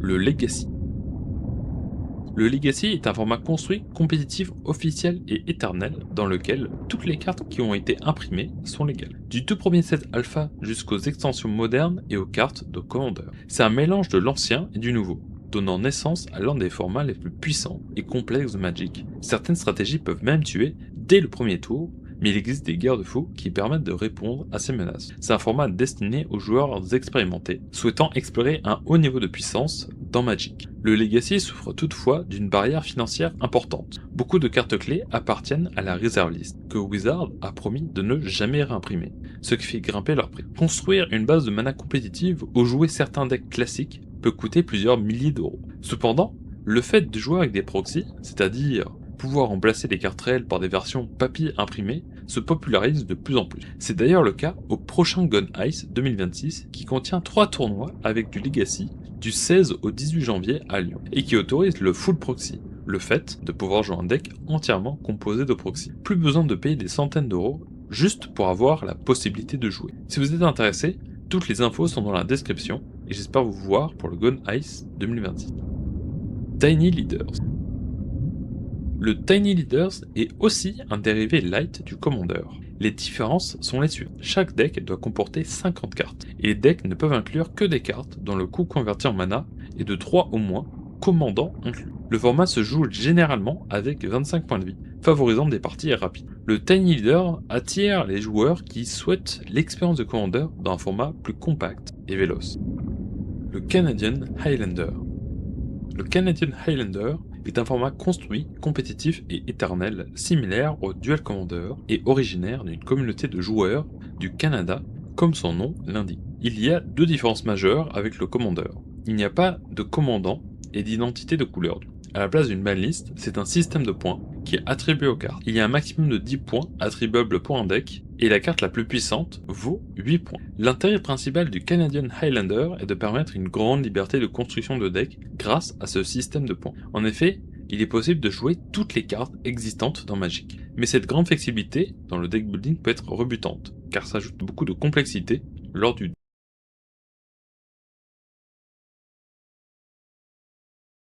Le Legacy. Le Legacy est un format construit, compétitif, officiel et éternel dans lequel toutes les cartes qui ont été imprimées sont légales. Du tout premier set alpha jusqu'aux extensions modernes et aux cartes de Commander. C'est un mélange de l'ancien et du nouveau, donnant naissance à l'un des formats les plus puissants et complexes de Magic. Certaines stratégies peuvent même tuer dès le premier tour, mais il existe des garde-fous qui permettent de répondre à ces menaces. C'est un format destiné aux joueurs expérimentés, souhaitant explorer un haut niveau de puissance dans Magic. Le Legacy souffre toutefois d'une barrière financière importante. Beaucoup de cartes clés appartiennent à la reserve list, que Wizard a promis de ne jamais réimprimer, ce qui fait grimper leur prix. Construire une base de mana compétitive ou jouer certains decks classiques peut coûter plusieurs milliers d'euros. Cependant, le fait de jouer avec des proxys, c'est-à-dire pouvoir remplacer les cartes réelles par des versions papier imprimées, se popularise de plus en plus. C'est d'ailleurs le cas au prochain Gun Ice 2026 qui contient 3 tournois avec du Legacy du 16 au 18 janvier à Lyon et qui autorise le full proxy, le fait de pouvoir jouer un deck entièrement composé de proxy. Plus besoin de payer des centaines d'euros juste pour avoir la possibilité de jouer. Si vous êtes intéressé, toutes les infos sont dans la description et j'espère vous voir pour le Gun Ice 2026. Tiny Leaders. Le Tiny Leaders est aussi un dérivé light du Commander. Les différences sont les suivantes. Chaque deck doit comporter 50 cartes, et les decks ne peuvent inclure que des cartes dont le coût converti en mana est de 3 au moins, commandant inclus. Le format se joue généralement avec 25 points de vie, favorisant des parties rapides. Le Tiny Leader attire les joueurs qui souhaitent l'expérience de Commander dans un format plus compact et véloce. Le Canadian Highlander. Le Canadian Highlander est un format construit, compétitif et éternel, similaire au Duel Commander et originaire d'une communauté de joueurs du Canada, comme son nom l'indique. Il y a deux différences majeures avec le Commander. Il n'y a pas de commandant et d'identité de couleur. À la place d'une banlist, c'est un système de points qui est attribué aux cartes. Il y a un maximum de 10 points attribuables pour un deck, et la carte la plus puissante vaut 8 points. L'intérêt principal du Canadian Highlander est de permettre une grande liberté de construction de deck grâce à ce système de points. En effet, il est possible de jouer toutes les cartes existantes dans Magic. Mais cette grande flexibilité dans le deck building peut être rebutante, car ça ajoute beaucoup de complexité lors du